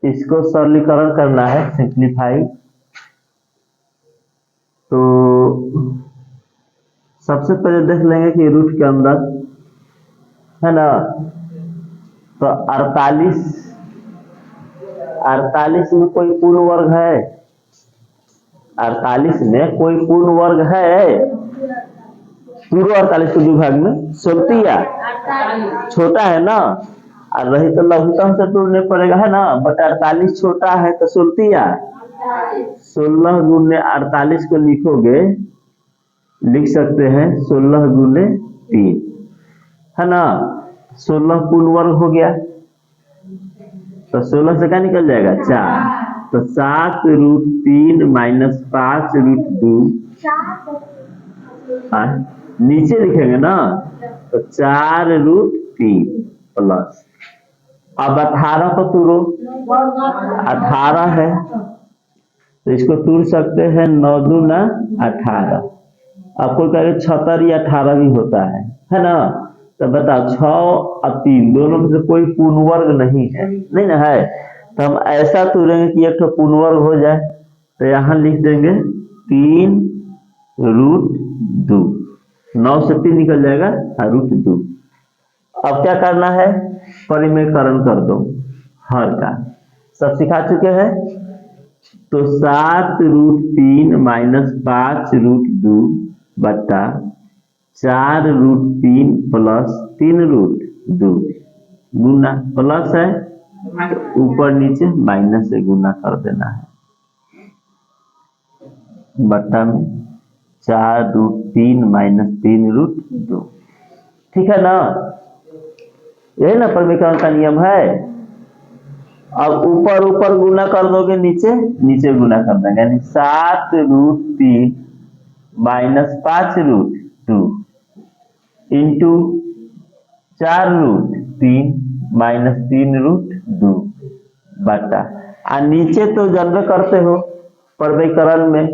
इसको सरलीकरण करना है, सिंप्लीफाई। तो सबसे पहले देख लेंगे कि रूट के अंदर है ना, तो 48 में कोई पूर्ण वर्ग है? 48 में कोई पूर्ण वर्ग है? पूर्व 48 के विभाग में सोलतिया छोटा है ना, और रही तो लघुत्तम से तोड़ने पड़ेगा है ना, बट 48 छोटा है तो सोलतिया 16 गुने 48 को लिखोगे, लिख सकते हैं 16 गुने 3 है ना, 16 पूर्ण वर्ग हो गया, तो 16 से क्या निकल जाएगा 4, तो 7√3 माइनस 5√2 नीचे लिखेंगे ना, तो 4√3 प्लस, अब 18 को तोड़ो, 18 है तो इसको तोड़ सकते हैं 9 दूना 18, अब कोई कहे 76 या 18 भी होता है ना, तो बताओ 6 और 3 दोनों में से कोई पूर्ण वर्ग नहीं है, नहीं ना है, तो हम ऐसा तोड़ेंगे कि एक तो पूर्ण वर्ग हो जाए, तो यहाँ लिख देंगे 3√2, 9 से 3 निकल जाएगा √2। अब क्या करना है, परिमेयकरण कर दो हर का, सब सिखा चुके हैं, तो 7√3 माइनस 5√2 बटा 4√3 प्लस 3√2 गुना, प्लस है तो ऊपर नीचे माइनस से गुना कर देना है, बटा में 4√3 माइनस 3√2, ठीक है ना, यही ना परिमेयकरण का नियम है। अब ऊपर ऊपर गुना कर दोगे, नीचे नीचे गुना कर देंगे, यानी 7√3 माइनस 5√2 इंटू 4√3 माइनस 3√2 बटा, और नीचे तो जानबे करते हो परिमेयकरण में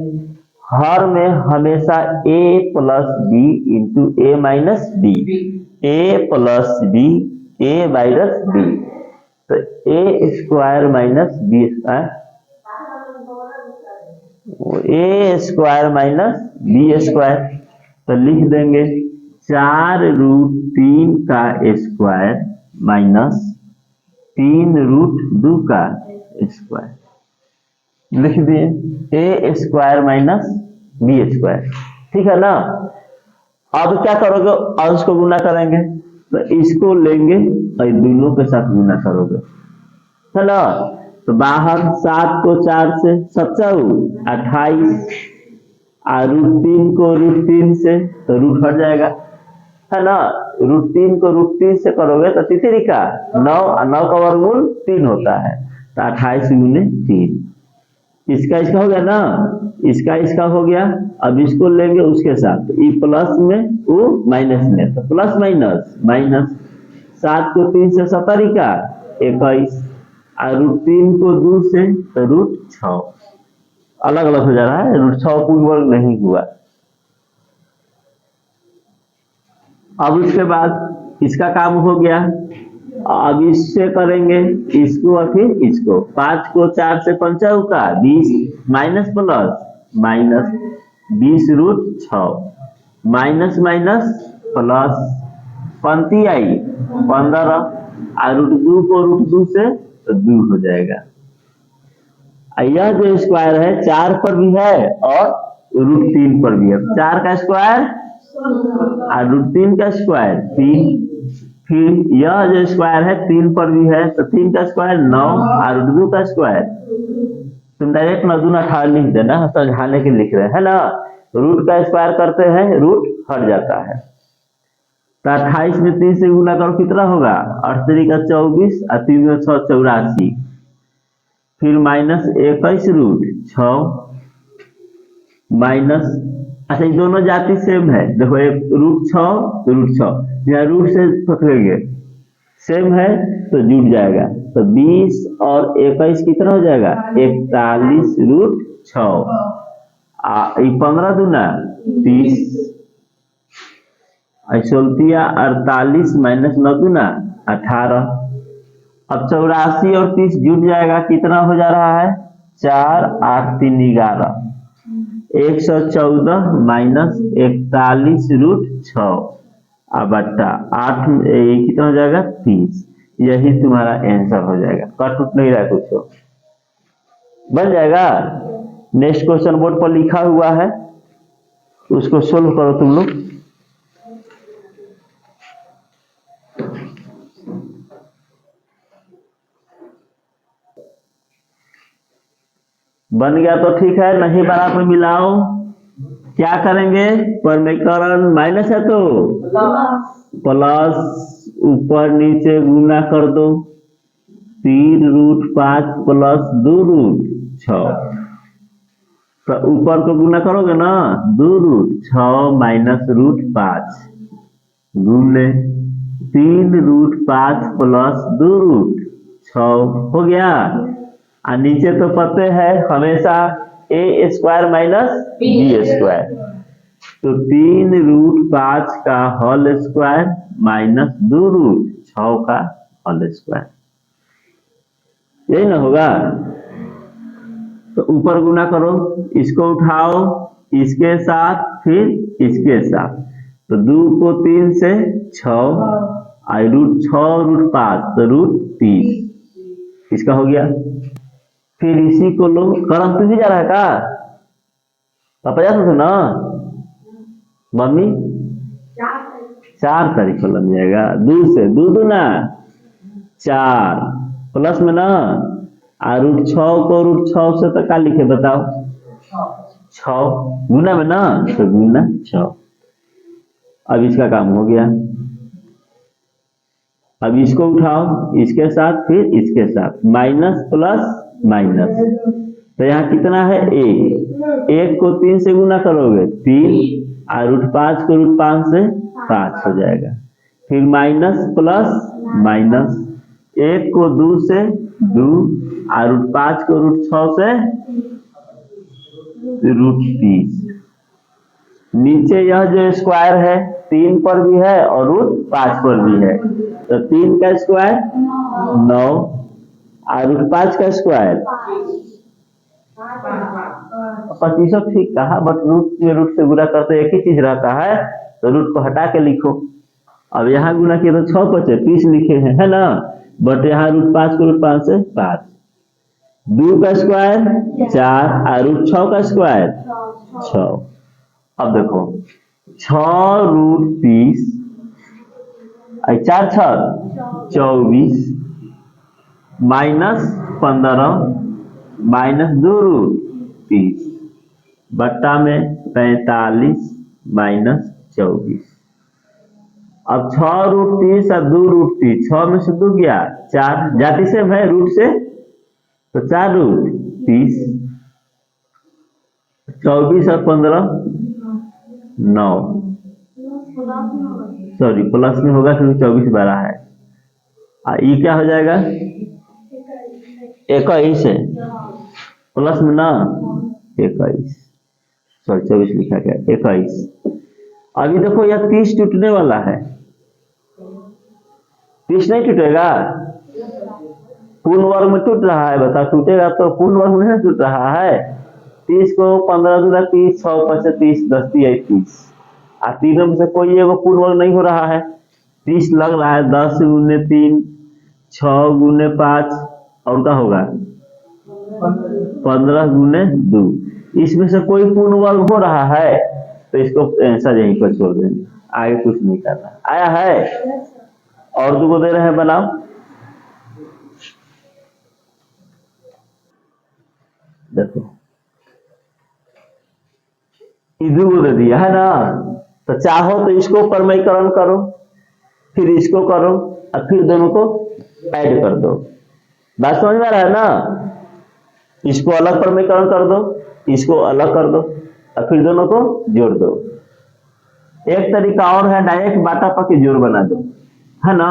हर में हमेशा a plus B into A minus B, a plus B a minus B, तो a square minus B square, a square minus B square, तो लिख देंगे 4√3 का स्क्वायर माइनस 3√2 का स्क्वायर, लिख दिए a square minus B square, ठीक है ना। अब क्या करोगे, अंश को गुना करेंगे, तो इसको लेंगे और दोनों के साथ गुना करोगे, है ना, तो बाहर 7 को 4 से 27 और √3 को √3 से तो रूट हट जाएगा, है ना, √3 को √3 से करोगे तो तितरी का 9 और 9 का वर्गमूल 3 होता है, तो 28 गुने 3, इसका हो गया ना, इसका हो गया। अब इसको लेंगे उसके साथ, ये प्लस में वो माइनस में, तो प्लस माइनस माइनस, 7 को 3 से 17 का 21 और √3 को 2 से तो √6, अलग अलग हो जा रहा है, √6 पूर्ण वर्ग नहीं हुआ। अब उसके बाद इसका काम हो गया, अब इससे करेंगे इसको और फिर इसको, 5 को 4 से 5 का 20 minus plus minus 20√6 minus minus plus, पंक्ति आई 15 और √2 को √2 से तो 2 हो जाएगा। यह जो स्क्वायर है 4 पर भी है और √3 पर भी है, 4 का स्क्वायर और √3 का स्क्वायर 3, फिर यह जो स्क्वायर है 3 पर भी है, तो 3 का स्क्वायर 9 और √2 का स्क्वायर, तुम डायरेक्ट 9 दूना 18 लिख देना, समझाने के लिख रहे हैं ना, रूट का स्क्वायर करते हैं रूट हट जाता है, तो 28 में 3 से गुना करो कितना होगा, 8 का 24 और 3 में 6 84, फिर माइनस 21√6 माइनस, अच्छा ये दोनों जाति सेम है, देखो एक √6 यहाँ रूट से पकड़ेंगे सेम है तो जुड़ जाएगा, तो 20 और 21 कितना हो जाएगा 41√6, 15 दूना 30, 48 माइनस 9 दूना 18, अब 84 और 30 जुड़ जाएगा, कितना हो जा रहा है? 4 8 3 11, 114 माइनस 41√6 अब बट्टा 8 कितना हो जाएगा? 30। यही तुम्हारा आंसर हो जाएगा। कट उठ नहीं रहा, कुछ हो बन जाएगा। नेक्स्ट क्वेश्चन बोर्ड पर लिखा हुआ है, उसको सोल्व करो तुम लोग। बन गया तो ठीक है, नहीं बना तो मिलाओ। क्या करेंगे? परमीकरण माइनस है तो प्लस, ऊपर नीचे गुना कर दो। 3√5 प्लस 2√6, तो ऊपर को गुना करोगे ना, 2√6 माइनस √5 गुने 3√5 प्लस 2√6 हो गया। और नीचे तो पते है हमेशा a square minus b square, तो 3√5 का होल स्क्वायर माइनस 2√6 का होल स्क्वायर, यही ना होगा। तो ऊपर गुना करो, इसको उठाओ इसके साथ फिर इसके साथ, तो 2 को 3 से 6 और √6 √5 तो √30, इसका हो गया। फिर इसी को लो, करम तू भी जा रहा है का? पापा जा सकते ना? मम्मी 4 तारीख को लग जाएगा। 2 से 2 दूना 4 प्लस में ना, और √6 को √6 से तो क्या लिखे बताओ? 6 गुना में ना, तो गुना 6। अब इसका काम हो गया। अब इसको उठाओ इसके साथ फिर इसके साथ, माइनस प्लस माइनस, तो यहाँ कितना है? 1 को 3 से गुना करोगे 3, और √5 को √5 से 5 हो जाएगा। फिर माइनस प्लस माइनस, 1 को 2 से 2, और √5 को √6 से √30। नीचे यह जो स्क्वायर है 3 पर भी है और √5 पर भी है, तो 3 का स्क्वायर 9 और √5 का स्क्वायर 25। ठीक कहा, बट रूट से गुना करते एक ही चीज रहता है, तो रूट को हटा के लिखो। अब यहाँ गुना किए तो 6 बचे, 30 लिखे हैं, है ना, बट यहाँ √5 को √5 से 5, 2 का स्क्वायर 4 और √6 का स्क्वायर 6। अब देखो 6√30 4 6 24 माइनस 15 माइनस 2√30 बट्टा में 45 माइनस 24। अब 6√30 और 2√30, 6 में से 2 गया 4, जाति से है रूट से, तो 4√30, 24 और 15 9, सॉरी प्लस में होगा क्योंकि 24 बड़ा है। ये क्या हो जाएगा? 21 है, प्लस में ना 21, सॉरी 24 लिखा गया 21। अभी देखो यह 30 टूटने वाला है, 30 नहीं टूटेगा, पूर्ण वर्ग में टूट रहा है, बताओ टूटेगा तो पूर्ण वर्ग में नहीं टूट रहा है। 30 को 15 दूना 30, 6 5 30, 10 30, और तीनों में से कोई एगो पूर्ण वर्ग नहीं हो रहा है, 30 लग रहा है। 10 गुने 3, 6 गुने 5, और क्या होगा 15 गुने 2, इसमें से कोई पूर्ण वर्ग हो रहा है, तो इसको आंसर यहीं पर छोड़ देंगे, आगे कुछ नहीं करना। आया है और 2 को दे रहे हैं, बनाओ। देखो 2 को दे दिया है ना, तो चाहो तो इसको परमीकरण करो, फिर इसको करो, और फिर दोनों को ऐड कर दो। बात समझ में आ रहा है ना? इसको अलग परमीकरण कर दो, इसको अलग कर दो, और फिर दोनों को जोड़ दो। एक तरीका और है, डायरेक्ट बाटा पके जोड़ बना दो, है ना।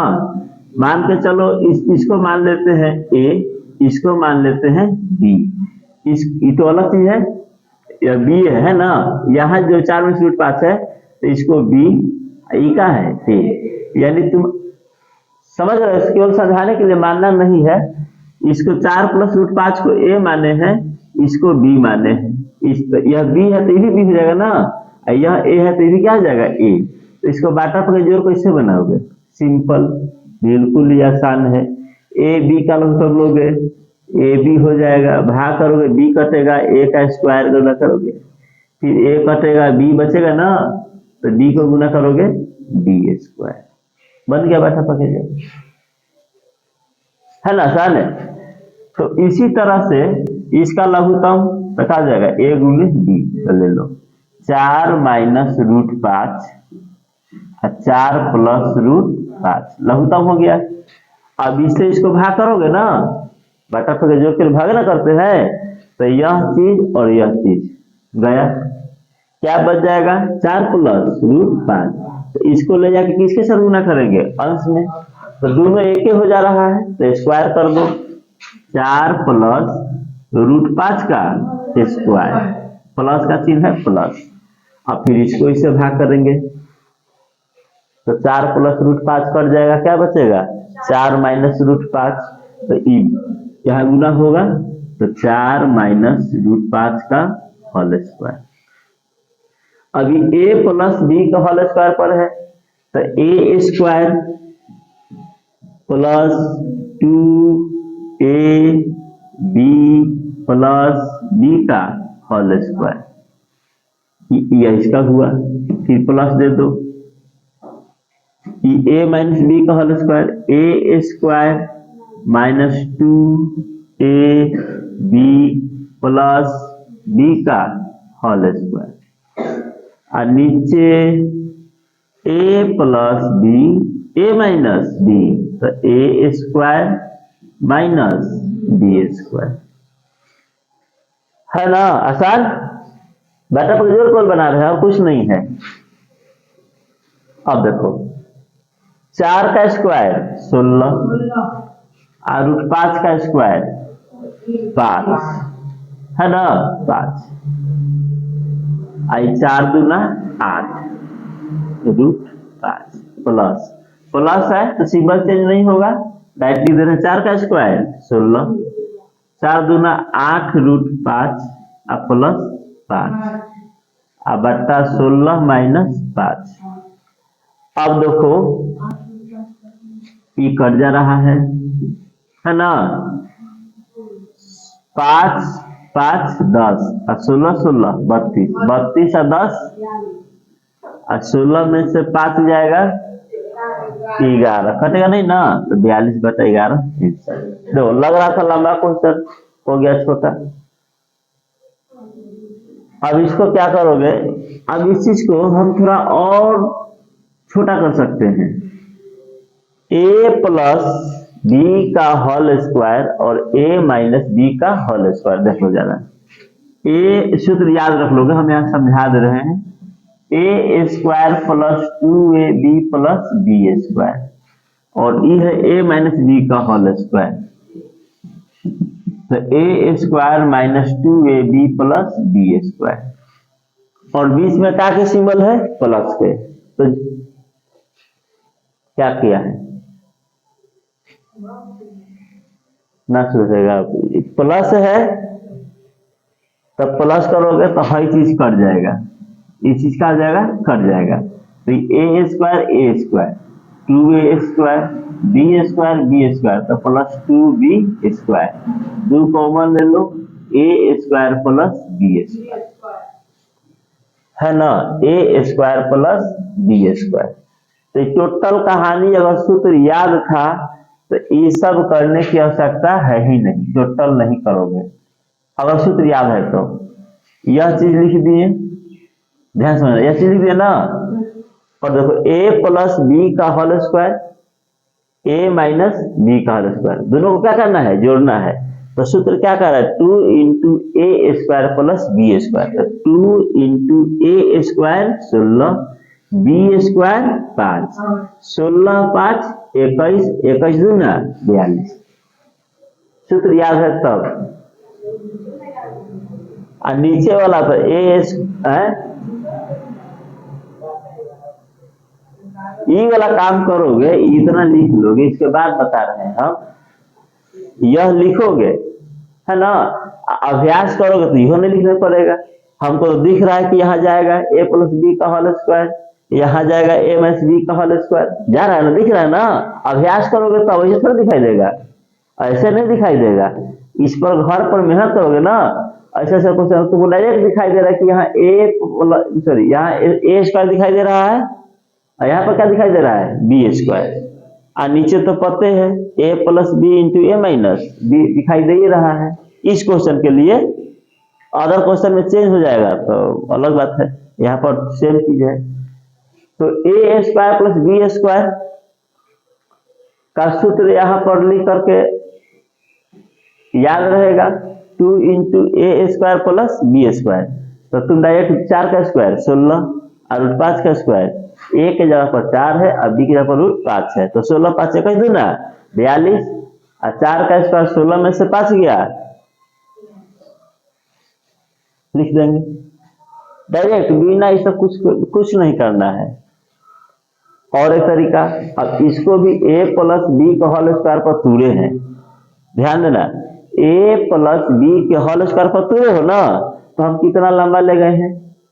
मान के चलो इसको मान लेते हैं a, इसको मान लेते हैं b, ये तो अलग चीज है, या b है ना। यहाँ जो 4 में से √5 है, तो इसको b, ई का है a, यानी तुम समझ रहे हो, केवल समझाने के लिए, मानना नहीं है। इसको 4 प्लस रूट 5 को ए माने हैं, इसको बी माने हैं। यह बी है तो ये भी बी हो जाएगा ना, यह ए है तो ये भी क्या हो जाएगा ए। तो इसको बाटा पर जोड़ कैसे बनाओगे, सिंपल, बिल्कुल ही आसान है। ए बी का लघुगणक कर लोगे, ए बी हो जाएगा, भाग करोगे बी कटेगा, ए का स्क्वायर गुना करोगे, फिर ए कटेगा बी बचेगा ना, तो बी को गुना करोगे बी स्क्वायर, बन गया बाटा पके जाएगा, है ना, आसान है। तो इसी तरह से इसका लघुत्तम रखा जाएगा ए गुने बी, तो ले लो 4 माइनस रूट 5 और 4 प्लस रूट 5, लघुत्तम हो गया। अब इससे इसको भाग करोगे ना, बाटा पके जोड़ के भाग ना करते हैं, तो यह चीज और यह चीज गया, क्या बच जाएगा 4 प्लस रूट 5, तो इसको ले जाके किसके साथ गुना करेंगे, अंश में, तो दोनों एक ही हो जा रहा है, तो स्क्वायर कर दो, 4 प्लस रूट 5 का स्क्वायर, प्लस का चिन्ह है प्लस, अब फिर इसको इससे भाग करेंगे, तो 4 प्लस रूट 5 कट जाएगा, क्या बचेगा 4 माइनस रूट 5, तो यहाँ गुना होगा, तो 4 माइनस रूट 5 का होल स्क्वायर। अभी a प्लस बी का होल स्क्वायर पर है, तो A square plus 2ab plus B का होल स्क्वायर, यह इसका हुआ, फिर प्लस दे दो, a माइनस बी का whole square, A square minus 2ab plus B का होल स्क्वायर, और नीचे a plus B, a minus B, तो a square minus B square, है ना, आसान। बेटा पर जोड़ कौन बना रहे हैं, और कुछ नहीं है। अब देखो 4 का स्क्वायर 16 और रूट 5 का स्क्वायर 5, है ना, 5, आई 4 दूना 8 रूट 5 प्लस, प्लस है तो सिंबल चेंज नहीं होगा, डायरेक्टली दे रहे 4 का स्क्वायर 16, 4 दूना 8 रूट 5 और प्लस 5 और बट्टा 16 माइनस 5। अब देखो ये कट जा रहा है ना, 5 5 10 और 16 16 32, 32 और 10 और 16 में से 5 जाएगा 11, कटेगा नहीं ना, तो 42 बटा 11। देखो लग रहा था लंबा क्वेश्चन, हो गया छोटा। अब इसको क्या करोगे, अब इस चीज को हम थोड़ा और छोटा कर सकते हैं, a प्लस बी का होल स्क्वायर और a माइनस बी का होल स्क्वायर, देख लो ज्यादा, a सूत्र याद रख लोगे, हम यहाँ समझा दे रहे हैं, a square plus 2ab plus B square, और ये है a माइनस बी का होल स्क्वायर, तो a square minus 2ab plus B square, और बीच में क्या के सिंबल है, प्लस के, तो क्या किया है ना, सोचेगा प्लस है, तब प्लस करोगे तो हर चीज कट जाएगा, ये चीज का आ जाएगा, कट जाएगा, तो A square 2a square B square, तो प्लस 2b स्क्वायर, 2 कॉमन ले लो, a square plus B square, है ना, a square plus B square. तो टोटल कहानी अगर सूत्र याद था तो ये सब करने की आवश्यकता है ही नहीं, टोटल नहीं करोगे, अगर सूत्र याद है तो। यह चीज लिख दिए, ध्यान समझना, यह चीज लिख दिए ना, और देखो a प्लस बी का whole square, a minus B का होल स्क्वायर, दोनों को क्या करना है, जोड़ना है, तो सूत्र क्या कर रहा है, 2 into a square plus B square, तो 2 into a square 16, B square 5, 16 5 21, 21 दूना 42, सूत्र याद है तब। और नीचे वाला तो ए ई वाला काम करोगे, इतना लिख लोगे, इसके बाद बता रहे हैं हम, यह लिखोगे है ना, अभ्यास करोगे तो यह नहीं लिखना पड़ेगा। हमको तो दिख रहा है कि यहाँ जाएगा a प्लस बी का होल स्क्वायर, यहाँ जाएगा a माइनस बी का होल स्क्वायर, जा रहा है ना, दिख रहा है ना। अभ्यास करोगे तो वैसे थोड़ा दिखाई देगा, ऐसे नहीं दिखाई देगा। इस पर घर पर मेहनत करोगे ना, ऐसे ऐसे कुछ तुमको डायरेक्ट दिखाई दे रहा है कि यहाँ यहाँ ए स्क्वायर दिखाई दे रहा है, और यहाँ पर क्या दिखाई दे रहा है, बी स्क्वायर। और नीचे तो पते हैं a plus B into A minus B दिखाई दे ही रहा है इस क्वेश्चन के लिए। अदर क्वेश्चन में चेंज हो जाएगा तो अलग बात है, यहाँ पर सेम चीज है। तो A square plus B square का सूत्र यहाँ पर लिख करके याद रहेगा, 2 into a square plus B square. तो तुम डायरेक्ट 4 का स्क्वायर 16 और रूट 5 का स्क्वायर, ए के जगह पर 4 है और बी की जगह पर रूट 5 है, तो 16 5 इक्कीस दूना 42 और 4 का स्क्वायर 16 में से 5 गया, लिख देंगे डायरेक्ट, बिना इसका कुछ नहीं करना है। और एक तरीका, अब इसको भी a प्लस बी के होल स्क्वायर पर तुरे हैं, ध्यान देना, a प्लस बी के होल स्क्वायर पर तुरे हो ना, तो हम कितना लंबा ले गए हैं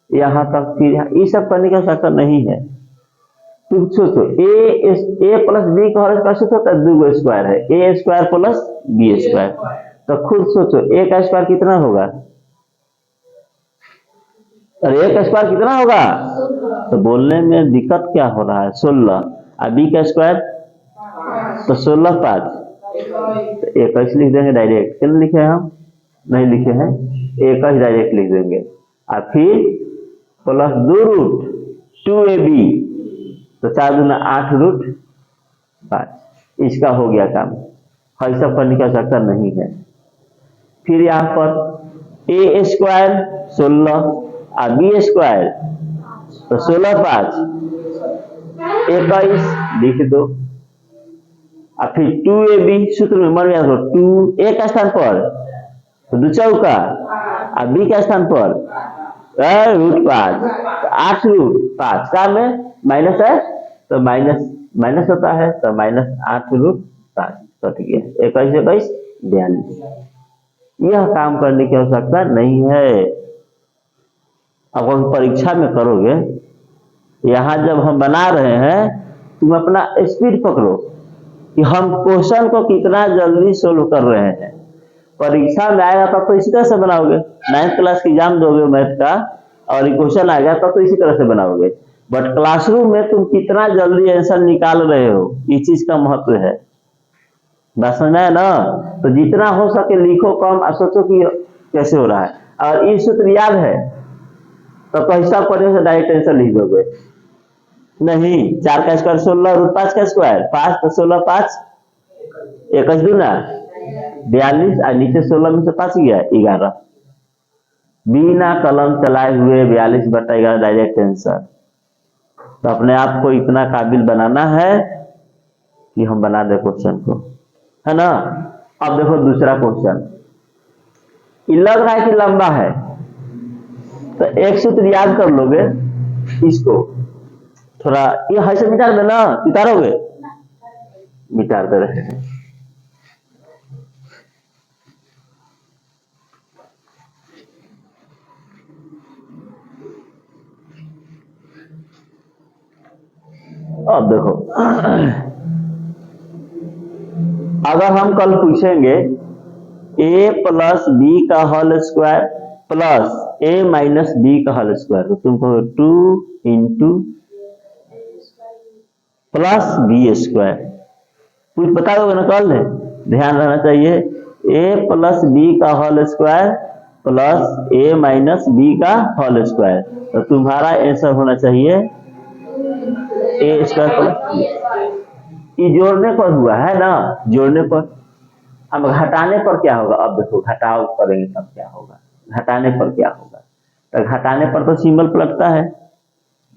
यहाँ तक, फिर ये सब करने की आवश्यकता नहीं है। तुम सोचो a प्लस बी का होल स्क्वायर सूत्र होता है 2 स्क्वायर है, a square plus B square, तो खुद सोचो a का स्क्वायर कितना होगा, अरे a का स्क्वायर कितना होगा, तो बोलने में दिक्कत क्या हो रहा है, 16 और b का स्क्वायर तो 16 5, तो 21 लिख देंगे डायरेक्ट, क्या लिखे हम, नहीं लिखे हैं, 21 डायरेक्ट लिख देंगे। और फिर प्लस 2 रूट 2ab, तो 4 दूना 8 रूट 5, इसका हो गया काम, हर सब करने की आवश्यकता नहीं है। फिर यहाँ पर a स्क्वायर 16 और बी स्क्वायर तो 16 5 21 लिख दो, और फिर 2ab सूत्र में मर गया, तो 2 a का स्थान पर तो 2 चौका और b का स्थान पर रूट 5, 8 रूट 5 का में माइनस है तो माइनस होता है, तो -8 रूट 5, तो ठीक है 21 42। यह काम करने की आवश्यकता नहीं है। अब हम परीक्षा में करोगे, यहाँ जब हम बना रहे हैं तुम अपना स्पीड पकड़ो कि हम क्वेश्चन को कितना जल्दी सोल्व कर रहे हैं। परीक्षा में आएगा तब तो इसी तरह से बनाओगे, 9th क्लास की एग्जाम दोगे मैथ का और ये क्वेश्चन आएगा तब तो इसी तरह से बनाओगे, बट क्लासरूम में तुम कितना जल्दी आंसर निकाल रहे हो, इस चीज का महत्व है। बात समझ में है ना, तो जितना हो सके लिखो कम और सोचो कि कैसे हो रहा है। और ये सूत्र याद है तो पैसा पढ़ने से डायरेक्ट आंसर लिख दोगे, नहीं 4 का स्क्वायर 16 रूट 5 का स्क्वायर 5, तो 16 5 21 दूना 42 और नीचे 16 में से 5 गया 11, बिना कलम चलाए हुए 42/11 डायरेक्ट आंसर। तो अपने आप को इतना काबिल बनाना है कि हम बना दे क्वेश्चन को, है ना। अब देखो दूसरा क्वेश्चन, ये लग रहा है कि लंबा है, तो एक सूत्र याद कर लोगे, इसको थोड़ा ये है से मिटा देना, मिटारोगे, मिटा दे रहे हैं। अब देखो अगर हम कल पूछेंगे a प्लस बी का whole square plus a minus B का होल स्क्वायर, तो तुमको 2 इंटू प्लस बी स्क्वायर कुछ बता दोगे ना कल, ध्यान रहना चाहिए, a प्लस बी का whole square plus a minus B का होल स्क्वायर, तो तुम्हारा आंसर होना चाहिए a स्क्वायर प्लस, ये जोड़ने पर हुआ है ना, जोड़ने पर। अब घटाने पर क्या होगा, अब देखो घटाव करेंगे तब क्या होगा, घटाने पर क्या होगा, तो घटाने पर तो सिंबल पलटता है,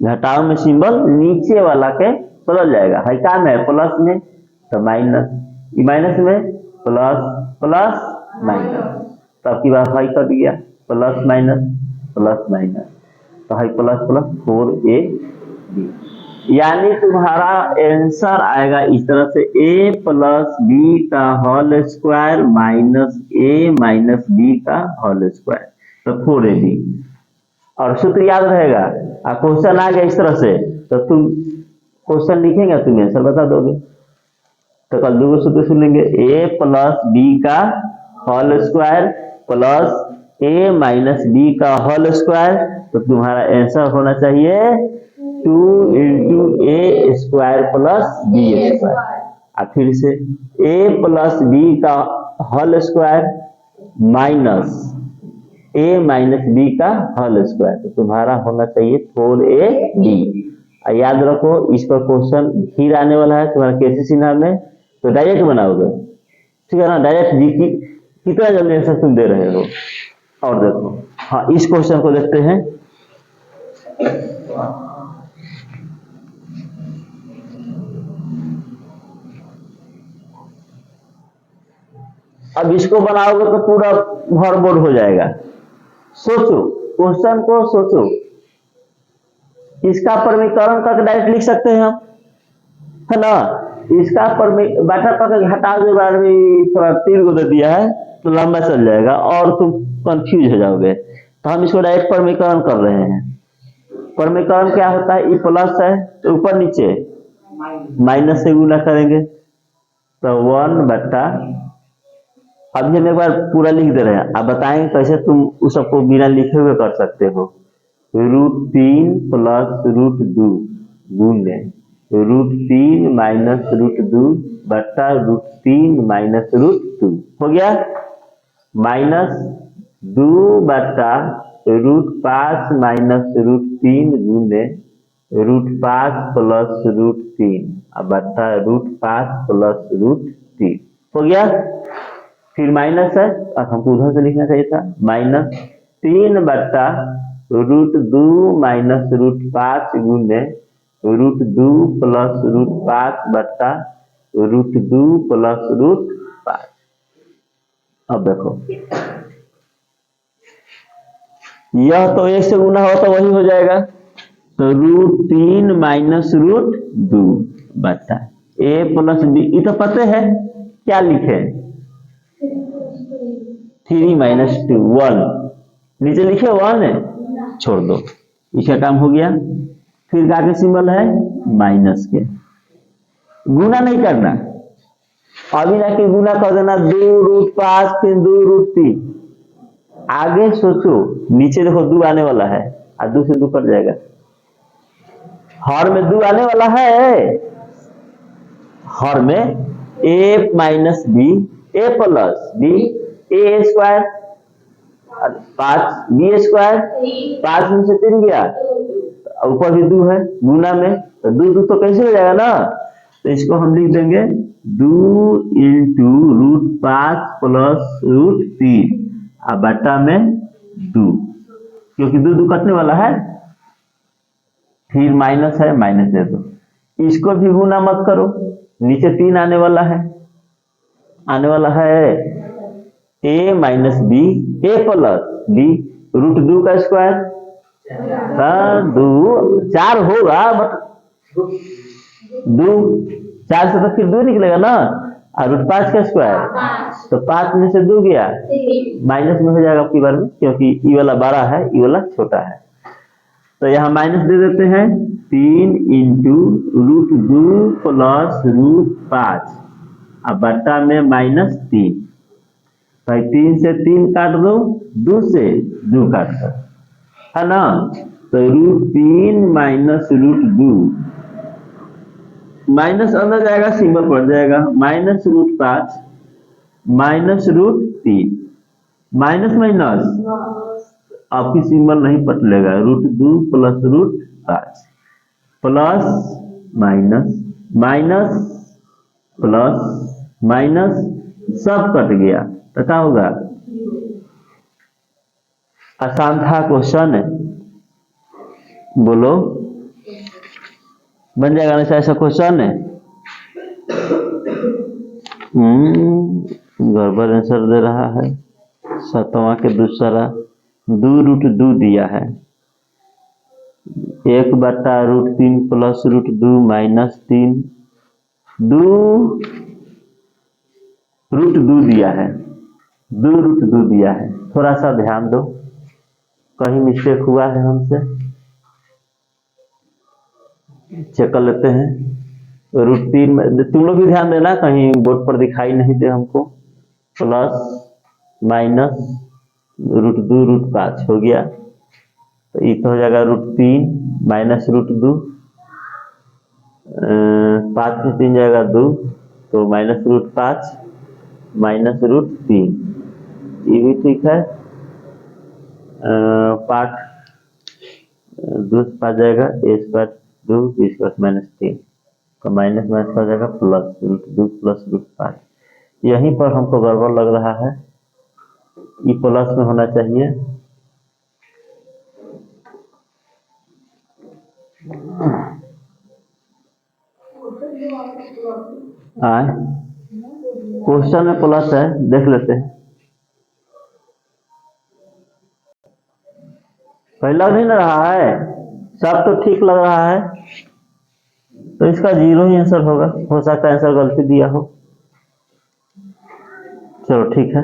घटाव में सिंबल नीचे वाला के बदल जाएगा, है क्या में प्लस में तो माइनस, माइनस में प्लस प्लस माइनस, तब की बात है कट गया, प्लस माइनस, तो है प्लस प्लस 4ab, यानी तुम्हारा आंसर आएगा इस तरह से a प्लस बी का whole square minus a minus B का होल स्क्वायर, तो 4ab। और सूत्र याद रहेगा। क्वेश्चन आ गया इस तरह से तो तुम क्वेश्चन लिखेंगे, तुम आंसर बता दोगे। तो कल दो सूत्र सुन लेंगे, a प्लस बी का whole square plus a minus B का होल स्क्वायर, तो तुम्हारा आंसर होना चाहिए 2 into a square plus B square. फिर से a प्लस बी का whole square minus a minus B का होल स्क्वायर, तो तुम्हारा होना चाहिए 4ab। याद रखो इस पर क्वेश्चन फिर आने वाला है तुम्हारा कैसे चिन्ह में, तो डायरेक्ट बनाओगे, ठीक है ना। डायरेक्ट जी की कितना जल्दी आंसर तुम दे रहे हो। और देखो, हाँ इस क्वेश्चन को देखते हैं। अब इसको बनाओगे तो पूरा भरबोर हो जाएगा। सोचो, क्वेश्चन को सोचो, इसका प्रमीकरण करके डायरेक्ट लिख सकते हैं हम, है ना। इसका बाटा करके हटा दे, बार में थोड़ा तीर को दे दिया है तो लंबा चल जाएगा और तुम कंफ्यूज हो जाओगे। तो हम इसको डायरेक्ट प्रमीकरण कर रहे हैं। प्रमीकरण क्या होता है, ई प्लस है तो ऊपर नीचे माइनस से गुना करेंगे, तो 1 बटा, अभी हम एक बार पूरा लिख दे रहे हैं, आप बताएंगे कैसे तुम उस सबको बिना लिखे हुए कर सकते हो। √3 प्लस √2 गुने √3 माइनस √2 बटा √3 माइनस √2 हो गया, माइनस 2 बटा √5 माइनस √3 गुने √5 प्लस √3 बटा √5 प्लस √3 हो गया। फिर माइनस है, अब हमको उधर से लिखना चाहिए था, माइनस 3 बटा √2 माइनस √5 गुने √2 प्लस √5 बटा √2 प्लस √5। अब देखो यह तो एक से गुना हो तो वही हो जाएगा, तो √3 माइनस √2 बटा a प्लस b, ये तो पता है क्या लिखे, 3 माइनस 2 1, नीचे लिखे 1 है, छोड़ दो, इसका काम हो गया। फिर का के सिंबल है माइनस के, गुना नहीं करना, अभी ना कि गुना कर देना 2√5 फिर 2√3, आगे सोचो, नीचे देखो 2 आने वाला है और 2 से 2 कट जाएगा, हर में 2 आने वाला है, हर में a minus B, a plus B, a square 5 b square, 5 में से 3 गया, ऊपर भी 2 है गुना में, तो 2 तो कैसे हो जाएगा ना, तो इसको हम लिख देंगे 2 इंटू √5 प्लस √3 बटा में 2, क्योंकि 2 कटने वाला है, फिर माइनस है, माइनस दे दो, इसको भी गुना मत करो, नीचे 3 आने वाला है a minus B, a plus b, √2 का स्क्वायर 2 4 होगा, बट 2 4 से तो फिर 2 निकलेगा ना, और √5 का स्क्वायर, तो 5 में से 2 गया, माइनस में हो जाएगा आपकी बार में, क्योंकि ई वाला बड़ा है, ई वाला छोटा है, तो यहाँ माइनस दे देते हैं, 3 इंटू √2 प्लस √5 बटा में माइनस 3, भाई 3 से 3 काट दो, 2 से 2 काट दो, है ना, तो √3 माइनस √2, माइनस अंदर जाएगा सिंबल पड़ जाएगा, माइनस √5 माइनस √3, माइनस माइनस आपकी सिंबल नहीं पटलेगा, √2 plus √5 plus minus minus plus minus सब कट गया, तो क्या होगा, आसान था क्वेश्चन, बोलो बन जाएगा ना ऐसा क्वेश्चन है, गड़बड़ आंसर दे रहा है, 7वां के दूसरा 2√2 दिया है, 1/√3 प्लस √2 माइनस 3 √2 दिया है, 2√2 दिया है। थोड़ा सा ध्यान दो, कहीं मिस्टेक हुआ है हमसे, चेक कर लेते हैं। √3 में तुम लोग भी ध्यान देना, कहीं बोर्ड पर दिखाई नहीं दे हमको। प्लस माइनस √2 √5 हो गया, तो ये तो हो जाएगा √3 माइनस √2, 5 में 3 जाएगा 2, तो माइनस √5 माइनस √3, ये भी ठीक है। 5 2 से 5 जाएगा, a² 2 b² -3, तो माइनस माइनस हो जाएगा प्लस √2 प्लस √5। यहीं पर हमको गड़बड़ लग रहा है, ये प्लस में होना चाहिए। क्वेश्चन में प्लस है, देख लेते हैं। सही लग नहीं रहा है, सब तो ठीक लग रहा है, तो इसका 0 ही आंसर होगा। हो सकता है आंसर गलती दिया हो, चलो ठीक है।